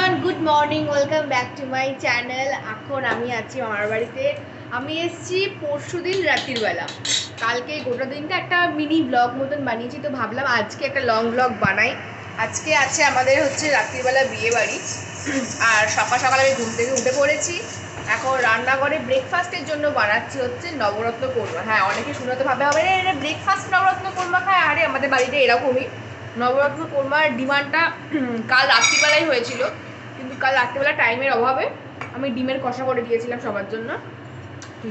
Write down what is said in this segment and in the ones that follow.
Everyone, good morning, welcome back to my channel. এখন আমি আছি আমার বাড়িতে। আমি এসেছি পরশুদিন রাত্রির বেলা। কালকে গোটা দিনটা একটা মিনি ব্লগ মতন বানিয়েছি, তো ভাবলাম আজকে একটা লং ব্লগ বানাই। আজকে আছে আমাদের হচ্ছে রাত্রিবেলা বিয়ে বাড়ি, আর সকাল সকাল আমি ঘুম থেকে উঠে পড়েছি। এখন রান্নাঘরে ব্রেকফাস্টের জন্য বানাচ্ছি হচ্ছে নবরত্ন কোরমা। হ্যাঁ, অনেকে শুনতে ভাবে হবে এটা ব্রেকফাস্ট নবরত্ন কোরমা খায়। আরে আমাদের বাড়িতে এরকমই নবরত্ন কোরমার ডিমান্ডটা কাল রাত্রিবেলায় হয়েছিল, কিন্তু কাল রাত্রিবেলা টাইমের অভাবে আমি ডিমের কষা করে দিয়েছিলাম সবার জন্য।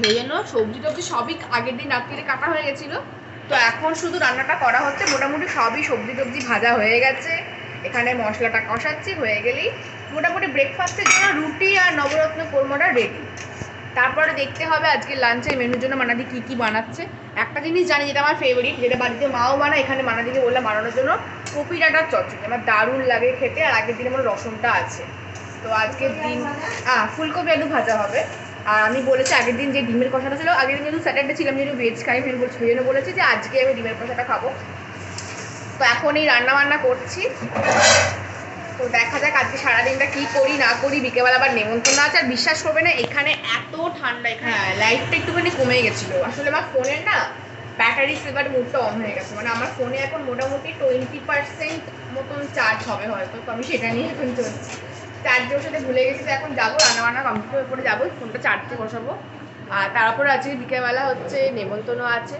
সেই জন্য সবজি টবজি সবই আগের দিন রাত্রিরে কাটা হয়ে গেছিলো। তো এখন শুধু রান্নাটা করা হচ্ছে, মোটামুটি সবই সবজি টবজি ভাজা হয়ে গেছে। এখানে মশলাটা কষাচ্ছি, হয়ে গেলেই মোটামুটি ব্রেকফাস্টের জন্য রুটি আর নবরত্ন কোরমাটা রেডি। তারপরে দেখতে হবে আজকে লাঞ্চের মেনুর জন্য মানাদি কী কী বানাচ্ছে। একটা জিনিস জানি যেটা আমার ফেভারিট, যেটা বাড়িতে মাও বানায়, এখানে মানাদিকে বললাম বানানোর জন্য কপি ডাঁটার চচ্চড়ি। আমার দারুণ লাগে খেতে, আর আগের দিন আমার রসুনটা আছে। তো আজকের দিন ফুলকপি আলু ভাজা হবে। আর আমি বলেছি আগের দিন যে ডিমের কষাটা ছিল, আগের দিন যেহেতু স্যাটারডে ছিলাম, যেহেতু ভেজ খাই, সেই জন্য বলেছি যে আজকে আমি ডিমের কষাটা খাবো। তো এখন এই রান্নাবান্না করছি। তো দেখা যাক আজকে সারাদিনটা কী করি না করি। বিকেলবেলা আবার নেমন্তন্ন আছে। আর বিশ্বাস করবে না, এখানে এত ঠান্ডা। এখানে লাইটটা একটুখানি কমে গেছিলো। আসলে আমার ফোনের না ব্যাটারি সেভার মুডটা অন হয়ে গেছে। মানে আমার ফোনে এখন মোটামুটি 20% মতন চার্জ হবে হয়তো। তো আমি সেটা নিয়ে এখন চলছি। চার্জের সাথে ভুলে গেছি। তো এখন যাবো রান্নাবান্না কমপ্লিট করে যাবো, ফোনটা চার্জে বসাবো। আর তারপরে আজকে বিকেলবেলা হচ্ছে নেমন্তন্ন আছে।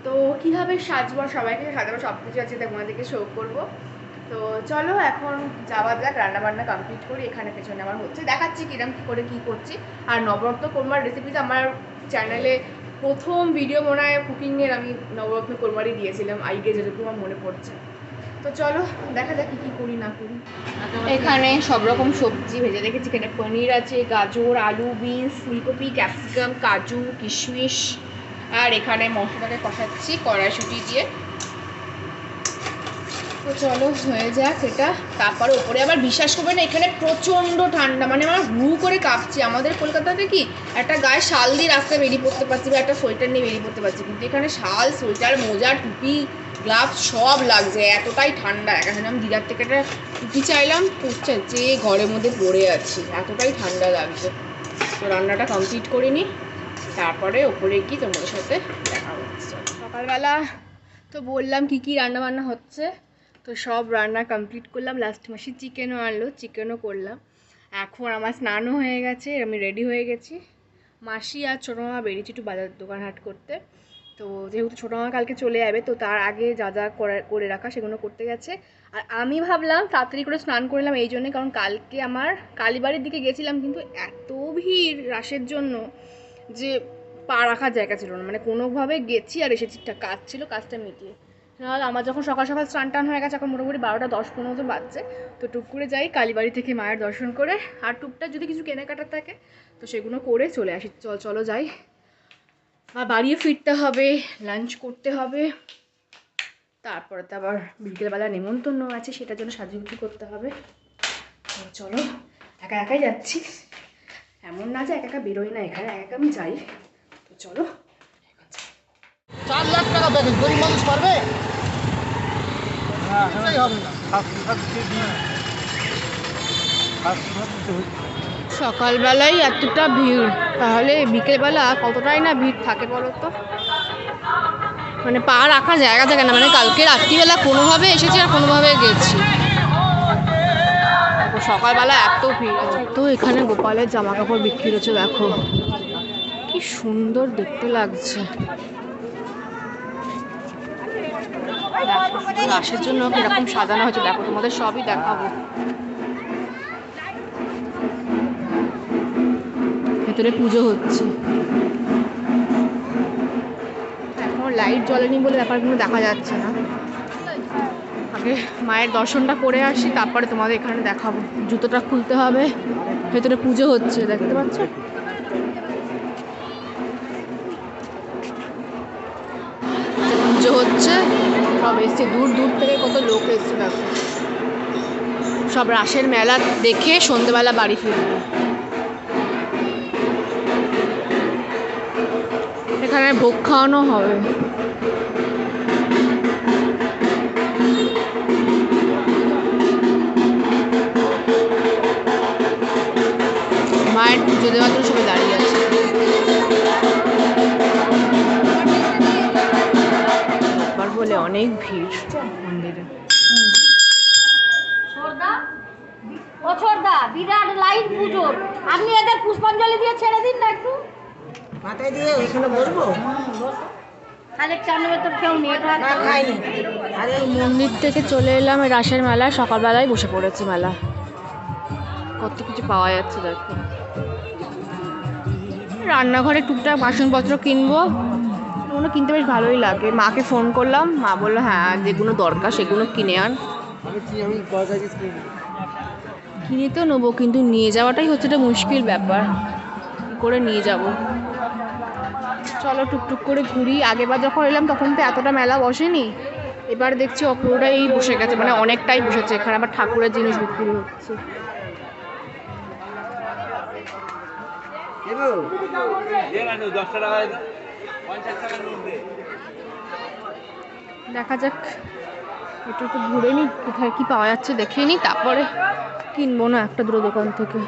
তো কীভাবে সাজবো, সবাইকে সাজাবো, সব কিছু আছে, তোমাদেরকে শো করবো। তো চলো এখন যাওয়া যাক, রান্নাবান্না কমপ্লিট করি। এখানে পেছনে আমার হচ্ছে, দেখাচ্ছি কিরম কী করে কী করছি। আর নবরত্ন কোরমার রেসিপিটা আমার চ্যানেলে প্রথম ভিডিও মনে হয় কুকিংয়ের আমি নবরত্ন কোরমারই দিয়েছিলাম, আইগে যেরকম আমার মনে পড়ছে। তো চলো দেখা যাক কী করি না করি। এখানে সব রকম সবজি ভেজে রেখেছি। এখানে পনির আছে, গাজর, আলু, বিনস, ফুলকপি, ক্যাপসিকাম, কাজু, কিশমিশ। আর এখানে মশলাটাকে কষাচ্ছি কড়াইশুঁটি দিয়ে। তো চলো হয়ে যাক এটা। তারপরে ওপরে আবার বিশ্বাস করবে না, এখানে প্রচণ্ড ঠান্ডা। মানে আমার হু করে কাঁপছি। আমাদের কলকাতাতে কি একটা গায়ে শাল দিয়ে রাস্তায় বেরিয়ে পড়তে পারছি, বা একটা সোয়েটার নিয়ে বেরিয়ে পড়তে পারছি, কিন্তু এখানে শাল, সোয়েটার, মোজা, টুপি, গ্লাভস সব লাগছে, এতটাই ঠান্ডা। এখানে আমি দিদার থেকে একটা টুপি চাইলাম, পুষছে যে ঘরের মধ্যে পড়ে আছি, এতটাই ঠান্ডা লাগছে। তো রান্নাটা কমপ্লিট করে নিই, তারপরে ওপরে গিয়ে তোমাদের সাথে দেখা হচ্ছে। সকালবেলা তো বললাম কী কী রান্নাবান্না হচ্ছে। তো সব রান্না কমপ্লিট করলাম। লাস্ট মাসে চিকেনও আনলো, চিকেনও করলাম। এখন আমার স্নানও হয়ে গেছে, আমি রেডি হয়ে গেছি। মাসি আর ছোটো মামা বেরিয়েছি একটু বাজার দোকান হাট করতে। তো যেহেতু ছোটো মামা কালকে চলে যাবে, তো তার আগে যা যা করে রাখা সেগুলো করতে গেছে। আর আমি ভাবলাম তাড়াতাড়ি করে স্নান করলাম এই জন্যে, কারণ কালকে আমার কালীবাড়ির দিকে গেছিলাম, কিন্তু এত ভিড় রাসের জন্য যে পা রাখার জায়গা ছিল না। মানে কোনোভাবে গেছি আর এসেছি, কাজ ছিল, কাজটা মিটিয়ে। নাহলে আমার যখন সকাল সকাল স্নান টান হয়ে গেছে, এখন মোটামুটি 12টা 10-15 মতো বাজছে। তো টুক করে যাই কালীবাড়ি থেকে মায়ের দর্শন করে, আর টুকটাক যদি কিছু কেনাকাটার থাকে তো সেগুলো করে চলে আসি। চলো যাই, আর বাড়িও ফিরতে হবে, লাঞ্চ করতে হবে। তারপরে তো আবার বিকেলবেলা নেমন্তন্ন আছে, সেটার জন্য সাজুগুজু করতে হবে। চলো, একা একাই যাচ্ছি, এমন না যে একা একা বেরোই না, এখানে একা একা আমি যাই। তো চলো। 4 লাখ টাকা প্যাকেজ, গরিব মানুষ পারবে? সকালবেলায় এতটা ভিড়, তাহলে বিকেলবেলা কতটাই না ভিড় থাকে বলো তো। মানে পা রাখার জায়গা থাকে না। মানে কালকে রাত্রিবেলা কোনোভাবে এসেছি আর কোনোভাবে গেছি, সকালবেলা এত ভিড়। তো এখানে গোপালের জামা কাপড় বিক্রি হচ্ছে, দেখো কি সুন্দর দেখতে লাগছে। রাসের জন্য কিরকম সাজানো হয়েছে দেখো, তোমাদের সবই দেখাবো। ভেতরে পুজো হচ্ছে, এখন লাইট জ্বলেনি বলে ব্যাপারগুলো দেখা যাচ্ছে না। আগে মায়ের দর্শনটা করে আসি, তারপরে তোমাদের এখানে দেখাবো। জুতোটা খুলতে হবে, ভেতরে পুজো হচ্ছে, দেখতে পাচ্ছ। পুজো হচ্ছে, সব এসছে দূর দূর থেকে, কত লোক এসছে দেখো। সব রাসের মেলা দেখে সন্ধ্যেবেলা বাড়ি ফিরবে। এখানে ভোগ খাওয়ানো হবে। পুজো দেওয়ার জন্য সবাই দাঁড়িয়ে আছে। রোববার বলে অনেক ভিড় মন্দিরে। ও ছোটদা বিরাট লাইন পুজোর, আপনি এদের পুষ্পাঞ্জলি দিয়ে ছেড়ে দিন না একটু। মাথায় দিয়ে ওইখানে বসবো। আরেক চান্নবে তো কেউ নেই, খাইনি। আরে মন্দির থেকে চলে এলাম রাসের মেলায়, সকালবেলায় বসে পড়েছি মেলা। কত কিছু পাওয়া যাচ্ছে দেখো। রান্নাঘরে টুকটাক বাসনপত্র কিনবো, ওগুলো কিনতে বেশ ভালোই লাগে। মাকে ফোন করলাম, মা বললো হ্যাঁ যেগুলো দরকার সেগুলো কিনে আন। কিনে তো নেবো, কিন্তু নিয়ে যাওয়াটাই হচ্ছে একটা মুশকিল ব্যাপার, কী করে নিয়ে যাব। চলো টুকটুক করে ঘুরি। আগেরবার যখন এলাম তখন তো এতটা মেলা বসেনি, এবার দেখছি অপুরোটাই বসে গেছে, মানে অনেকটাই বসেছে। এখানে আবার ঠাকুরের জিনিস বিক্রি হচ্ছে। দেখা যাক, একটু একটু ঘুরে নি, কোথায় কি পাওয়া যাচ্ছে দেখে নি, তারপরে কিনবো না একটা দুটো দোকান থেকে।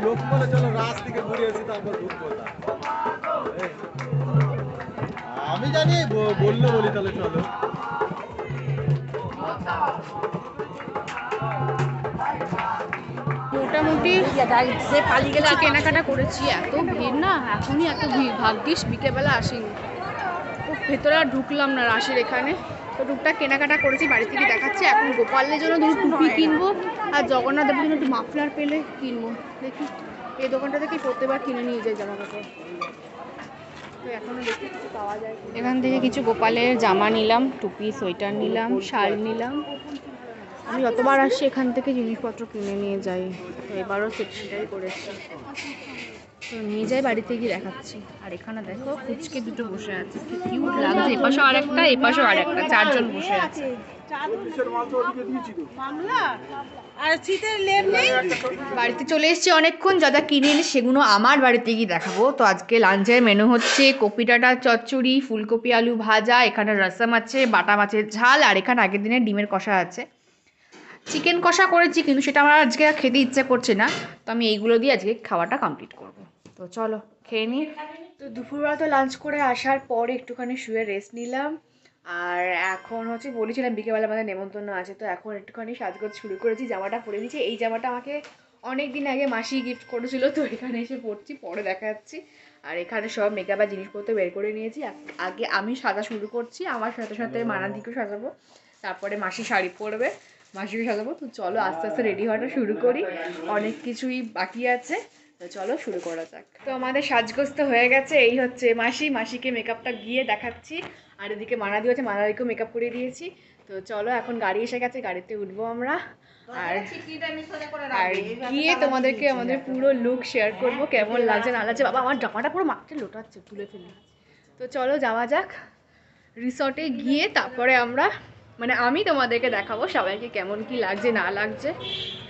লোক বলে চলো রাত থেকে ঘুরে আসি, তারপর ঢুকবো। আমি জানি বললে বলি তাহলে চলো। মোটামুটি সে পালিয়ে গেলে কিছু কেনাকাটা করেছি। এত ভিড় না, এখনই এত ভিড়, ভাগ্যিস বিকেলবেলা আসেনি। তো ভেতরে আর ঢুকলাম না রাশের এখানে। তো টুকটাক কেনাকাটা করেছি, বাড়ি থেকে দেখাচ্ছি। এখন গোপালের জন্য দুটো টুপি কিনবো, আর জগন্নাথ দেবের জন্য একটু মাফলার পেলে কিনবো। দেখি এই দোকানটা থেকে প্রত্যেকবার কিনে নিয়ে যাই জামা কাপড়। তো এখনো দেখি কিছু পাওয়া যায়। এখান থেকে কিছু গোপালের জামা নিলাম, টুপি, সোয়েটার নিলাম, শাল নিলাম। আমি যতবার আসছি এখান থেকে জিনিসপত্র কিনে নিয়ে যাই, তো এবারও সেটাই করেছি। তো নিয়ে যাই, বাড়িতে গিয়ে দেখাচ্ছি। আর এখানে দেখো কুচকে দুটো বসে আছে, কি কিউট লাগছে। এপাশেও আরেকটা, এপাশেও আরেকটা, চারজন বসে আছে। বাড়িতে চলে এসেছি অনেকক্ষণ, যা যা কিনে এনে সেগুলো আমার বাড়িতে গিয়ে দেখাবো। তো আজকে লাঞ্চের মেনু হচ্ছে কপি ডাঁটা চচ্চড়ি, ফুলকপি আলু ভাজা, এখানে রসম আছে, বাটা মাছের ঝাল, আর এখানে আগের দিনের ডিমের কষা আছে। চিকেন কষা করেছি, কিন্তু সেটা আমার আজকে আর খেতে ইচ্ছে করছে না, তো আমি এইগুলো দিয়ে আজকে খাওয়াটা কমপ্লিট করব। তো চলো খেয়ে নিই। তো দুপুরবেলা তো লাঞ্চ করে আসার পরে একটুখানি শুয়ে রেস্ট নিলাম। আর এখন হচ্ছে বলেছিলাম বিকেলবেলা আমাদের নেমন্তন্ন আছে, তো এখন একটুখানি সাজগোজ শুরু করেছি। জামাটা পরে দিয়েছি, এই জামাটা আমাকে অনেক দিন আগে মাসি গিফট করেছিল, তো এখানে এসে পড়ছি, পরে দেখা যাচ্ছি। আর এখানে সব মেকআপের জিনিসপত্র বের করে নিয়েছি। আগে আমি সাজা শুরু করছি, আমার সাথে সাথে মানাদিকেও সাজাবো, তারপরে মাসি শাড়ি পরবে, মাসিকে সাজাবো। তো চলো আস্তে আস্তে রেডি হওয়াটা শুরু করি, অনেক কিছুই বাকি আছে। তো চলো শুরু করা যাক। তো আমাদের সাজগোজ তো হয়ে গেছে, এই হচ্ছে মাসিকে মেকআপটা গিয়ে দেখাচ্ছি। আর এদিকে মানাদি হচ্ছে, মানাদিকেও মেকআপ করে দিয়েছি। তো চলো এখন গাড়ি এসে গেছে, গাড়িতে উঠবো আমরা। আর গিয়ে তোমাদেরকে আমাদের পুরো লুক শেয়ার করবো, কেমন লাগছে না লাগছে। বাবা আমার জামাটা পুরো মাঠে লোটাচ্ছে, তুলে ফেলি। তো চলো যাওয়া যাক রিসর্টে গিয়ে, তারপরে আমরা মানে আমি তোমাদেরকে দেখাবো সবাইকে কেমন কি লাগছে না লাগছে,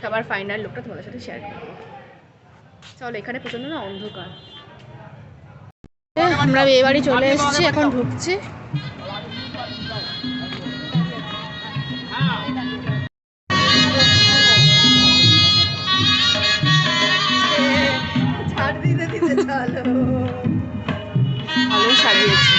সবার ফাইনাল লুকটা তোমাদের সাথে শেয়ার করবো। চলো, এখানে প্রচন্ড না অন্ধকার। আমরা বিয়ে বাড়ি চলে এসেছি, এখন ঢুকছি। ভালো সাজিয়েছি।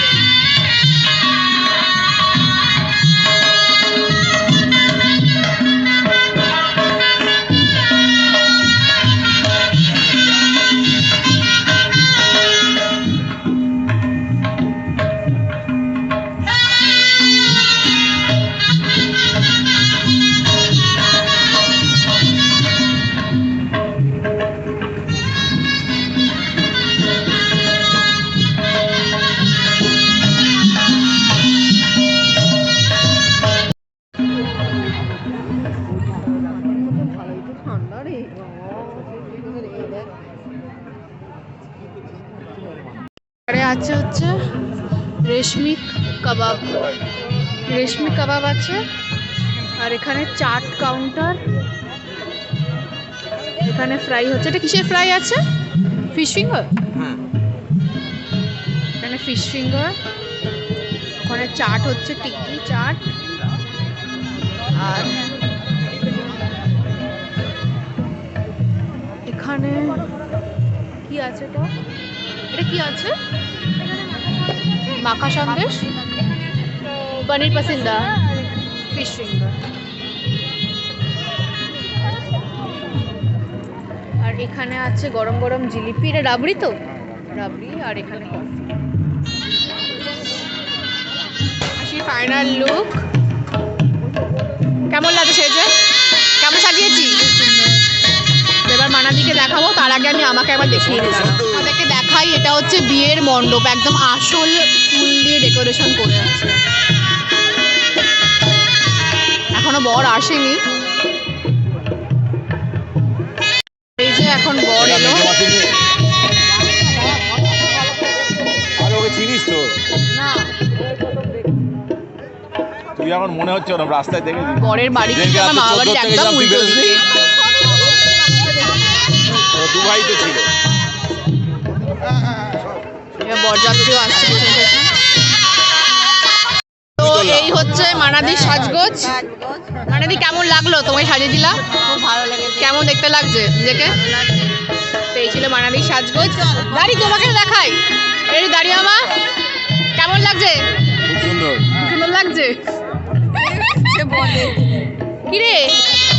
আছে হচ্ছে রেশমি কাবাব আছে, আর এখানে চাট কাউন্টার, এখানে ফ্রাই হচ্ছে। এটা কিসের ফ্রাই আছে? Fish finger. হ্যাঁ এখানে ফিশ ফিঙ্গার, ওখানে চাট হচ্ছে, টিকি চাট। আর এখানে কি আছে? এটা কি আছে? মাখা সন্দেশ, পনির পাসিন্দা, ফিশ ফিঙ্গার। আর এখানে আছে গরম গরম জিলিপি। এটা রাবড়ি তো, রাবড়ি। আর এখানে কফি। আসি ফাইনাল লুক। কেমন লাগে সেজে? কেমন সাজিয়েছি? এবার মানাদিকে দেখাবো, তার আগে আমি আমাকে একবার দেখিয়ে দিলাম। আমাদেরকে দেখাই, এটা হচ্ছে বিয়ের মণ্ডপ, একদম আসল ফুল দিয়ে ডেকোরেশন করে আছে। এখনো বর আসেনি। এই যে এখন বর এলো। আর ওকে চিনিস তো? না, তুই এখন মনে হচ্ছে ওরকম রাস্তায় দেখেছিস? বরের বাড়ি কিন্তু আমার মা বাড়ির একদম উল্টো দিকে। ও দুবাইতে ছিল। এবার বরযাত্রীও আসছে পেছন পেছন। তো এই হচ্ছে মানাদির সাজগোজ। মানাদি কেমন লাগলো তোমায় সাজিয়ে দিলা? খুব ভালো লেগেছে। কেমন দেখতে লাগছে নিজেকে? তো এই ছিল মানাদির সাজগোজ। দাঁড়ি তোমাকে দেখাই, এই দাঁড়িয়ে আমার কেমন লাগছে? খুব সুন্দর। সুন্দর লাগছে। কিরে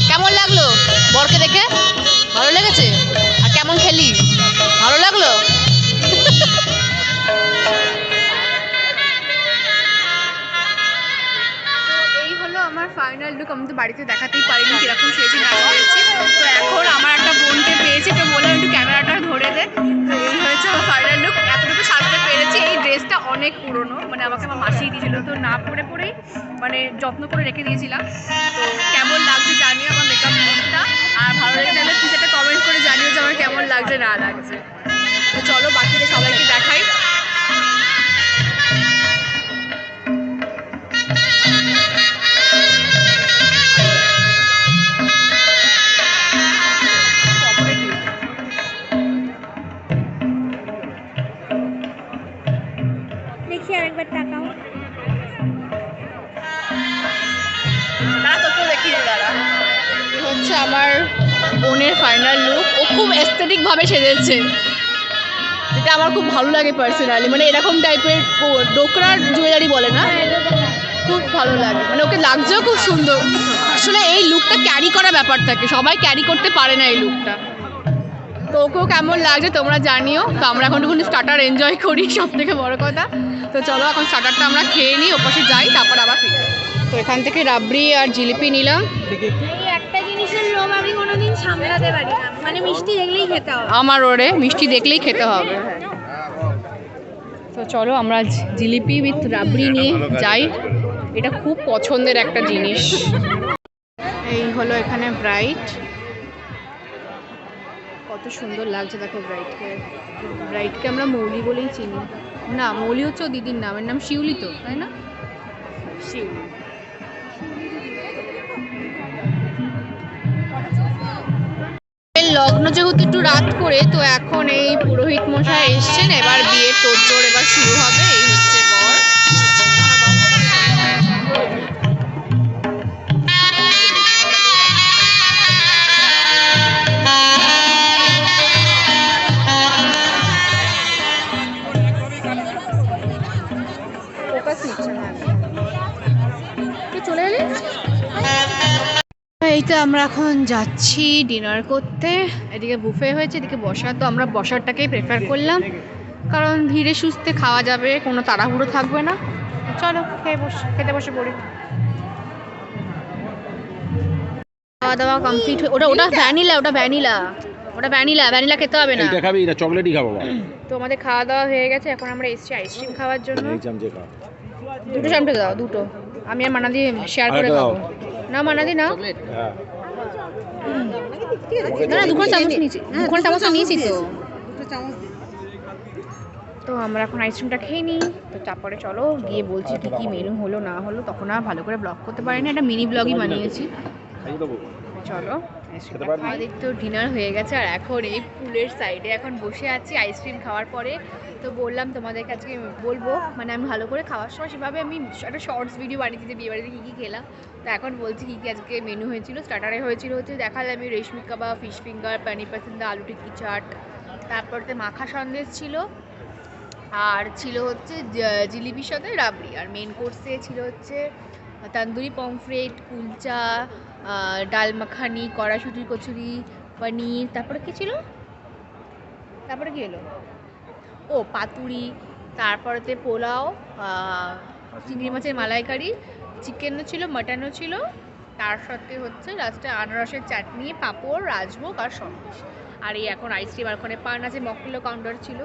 কেমন লাগলো বরকে দেখে? ভালো লেগেছে? আর কেমন খেলি? ভালো লাগলো? এই হলো আমার ফাইনাল লুক। আমি তো বাড়িতে দেখাতেই পারিনি কিরকম সেজে না সেজেছি। তো এখন আমার একটা বোনকে পেয়েছি, তো বললাম একটু ক্যামেরাটা ধরে দে। তো এই হয়েছে আমার ফাইনাল লুক। এতটুকু সাজতে পেরেছি। এই ড্রেসটা অনেক পুরনো, মানে আমাকে আমার মাসিই দিয়েছিল, তো না পরে পরেই মানে যত্ন করে রেখে দিয়েছিলাম। তো কেমন লাগছে জানিও আমার মেকআপ লুকটা। আর ভালো লেগে থাকলে প্লিজ একটা কমেন্ট করে জানিও যে আমার কেমন লাগছে না লাগছে। তো চলো বাকিদের সবাইকে দেখাই। দেখি আরেকবার তাকাও। তোকেও দেখিয়ে দাঁড়া। এই হচ্ছে আমার বোনের ফাইনাল লুক। ও খুব এস্থেটিক ভাবে সেজেছে, যেটা আমার খুব ভালো লাগে পার্সোনালি। মানে এরকম টাইপের ডোকরার জুয়েলারি বলে না, খুব ভালো লাগে। মানে ওকে লাগছেও খুব সুন্দর। আসলে এই লুকটা ক্যারি করা ব্যাপার থাকে, সবাই ক্যারি করতে পারে না এই লুকটা। তো ওকেও কেমন লাগছে তোমরা জানিও। তো আমরা এখন একটু স্টার্টার এনজয় করি, সব থেকে বড় কথা। তো চলো এখন স্টার্টারটা আমরা খেয়ে নিই, ওপাশে যাই, তারপর আবার ফিরে। তো এখান থেকে রাবড়ি আর জিলিপি নিলাম। এই একটা জিনিসের লোভ আমি কোনোদিন সামলাতে পারি না, মানে মিষ্টি দেখলেই খেতে হবে। আমার ওরে মিষ্টি দেখলেই খেতে হবে। তো চলো আমরা জিলিপি উইথ রাবড়ি নিয়ে যাই। এটা খুব পছন্দের একটা জিনিস। এই হলো এখানে ব্রাইট। কত সুন্দর লাগছে দেখো ব্রাইটকে। ব্রাইটকে আমরা মৌলি বলেই চিনি। না, মৌলি হচ্ছে ও দিদির নাম, এর নাম শিউলি তো, তাই না? শিউলি। লগ্ন যেহেতু একটু রাত করে, তো এখন এই পুরোহিত মশাই এসছেন, এবার বিয়ের তোড়জোড় এবার শুরু হবে। এই হচ্ছে বর। চলে এলি? এই তো আমরা এখন যাচ্ছি ডিনার করতে। এদিকে বুফে হয়েছে, এদিকে বসার। তো আমরা বসারটাকেই প্রেফার করলাম, কারণ ধীরে সুস্থে খাওয়া যাবে, কোনো তাড়াহুড়ো থাকবে না। চলো খেতে বসে পড়ি। খাওয়া দাওয়া কমপ্লিট। ওটা ভ্যানিলা, ভ্যানিলা খেতে হবে না। এটা খাবি? এটা চকলেটই খাবো। তো আমাদের খাওয়া দাওয়া হয়ে গেছে, এখন আমরা এসেছি আইসক্রিম খাওয়ার জন্য। এই চামচে খা। দুটো চামচে দাও, দুটো। আমি আর মানাদি শেয়ার করে খাবো। না মানাদি না, হ্যাঁ না না, দুটো চামচ নিয়েছি, দুটো চামচ নিয়েছি তো। তো আমরা এখন আইসক্রিমটা খেয়ে নিই। তো তারপরে চলো গিয়ে বলছি কি কি মেনু হলো না হলো। তখন আর ভালো করে ব্লগ করতে পারিনি, একটা মিনি ব্লগই বানিয়েছি। খাইয়ে দেবো। চলো আমাদের তো ডিনার হয়ে গেছে আর এখন এই পুলের সাইডে এখন বসে আছি আইসক্রিম খাওয়ার পরে। তো বললাম তোমাদেরকে আজকে বলবো, মানে আমি ভালো করে খাওয়ার সময় সেভাবে আমি একটা শর্টস ভিডিও বানিয়েছি যে বিয়ে বাড়িতে কী কী খেলাম। তো এখন বলছি কী কী আজকে মেনু হয়েছিল। স্টার্টারে হয়েছিল হচ্ছে দেখালাম আমি রেশমি কাবাব, ফিশ ফিঙ্গার, পানির পাসিন্দা, আলু টিক্কি চাট, তারপরতে মাখা সন্দেশ ছিল, আর ছিল হচ্ছে জিলিপির সাথে রাবড়ি, আর মেন কোর্সে ছিল হচ্ছে তন্দুরি পমফ্রেট, কুলচা, ডাল মাখানি, কড়াশুটির কচুরি, পনির, তারপরে কী ছিল, তারপরে কী এলো, ও পাতুরি, তারপরেতে পোলাও, চিংড়ি মাছের মালাইকারি, চিকেনও ছিল, মাটনও ছিল, তার সাথে হচ্ছে লাস্টে আনারসের চাটনি, পাঁপড়, রাজভোগ আর সন্দেশ। আর এই এখন আইসক্রিম, আর ওখানে পান আছে, মকটেলও কাউন্টার ছিল।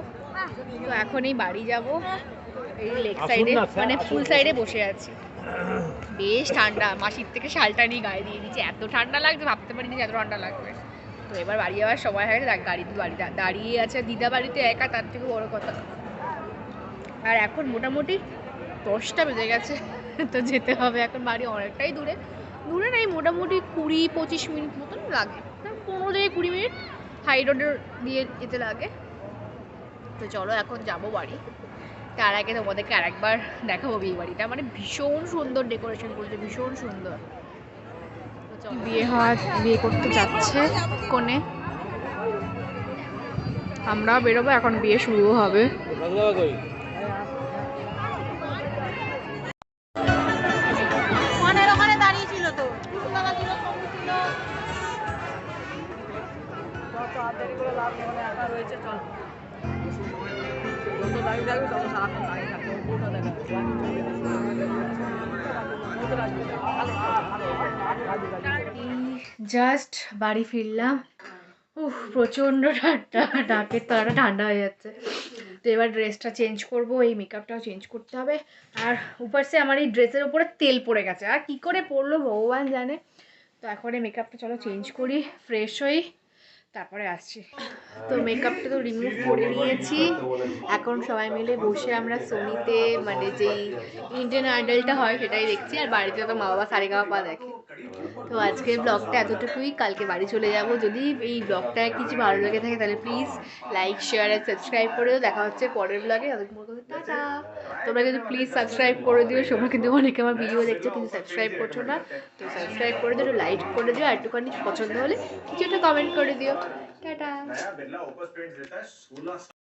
তো এখন এই বাড়ি যাব, এই লেক সাইডে মানে ফুল সাইডে বসে আছি। বেশ ঠান্ডা, মাসির থেকে শালটা নিয়ে গায়ে দিয়ে দিচ্ছে, এত ঠান্ডা লাগছে ভাবতে পারিনি যে এত ঠান্ডা লাগবে। তো এবার বাড়ি যাওয়ার সময় হয়, বাড়ি দাঁড়িয়ে আছে, দিদা বাড়িতে একা, তার থেকে বড় কথা। আর এখন মোটামুটি 10টা বেজে গেছে, তো যেতে হবে এখন বাড়ি, অনেকটাই দূরে, দূরে নেই মোটামুটি 20-25 মিনিট মতন লাগে, 15 থেকে 20 মিনিট হাই রোডের দিয়ে যেতে লাগে। তো চলো এখন যাবো বাড়ি। তার আগে তোমাদেরকে আরেকবার দেখাবো বিয়ে বাড়িটা, মানে ভীষণ সুন্দর ডেকোরেশন করেছে, ভীষণ সুন্দর। বিয়ে করতে যাচ্ছে কোণে, আমরাও বেরোবো, এখন বিয়ে শুরু হবে। ওখানে দাঁড়িয়ে ছিল তো ছিল, সঙ্গে ছিল। জাস্ট বাড়ি ফিরলাম, প্রচণ্ড ঠান্ডা, ডাকের তলাটা ঠান্ডা হয়ে যাচ্ছে। তো এবার ড্রেসটা চেঞ্জ করব, এই মেকআপটাও চেঞ্জ করতে হবে। আর উপরসে আমার এই ড্রেসের উপরে তেল পড়ে গেছে, আর কি করে পড়লো ভগবান জানে। তো এখন এই মেকআপটা চলো চেঞ্জ করি, ফ্রেশ হই, তারপরে আসছি। তো মেকআপটা তো রিমুভ করে নিয়েছি, এখন সবাই মিলে বসে আমরা সোনিতে মানে যেই ইন্ডিয়ান আইডলটা হয় সেটাই দেখছি, আর বাড়িতে তো মা বাবা সারেগামাপা দেখে। তো আজকের ব্লগটা এতটুকুই, কালকে বাড়ি চলে যাব। যদি এই ব্লগটায় কিছু ভালো লেগে থাকে তাহলে প্লিজ লাইক, শেয়ার আর সাবস্ক্রাইব করে দিও। দেখা হচ্ছে পরের ব্লগে, টাটা। তোমরা কিন্তু প্লিজ সাবস্ক্রাইব করে দিও, তোমরা কিন্তু অনেকে আমার ভিডিও দেখছো কিন্তু সাবস্ক্রাইব করছো না। তো সাবস্ক্রাইব করে দিও, লাইক করে দিও, আর একটুখানি পছন্দ হলে কিছু একটা কমেন্ট করে দিও। টাটা।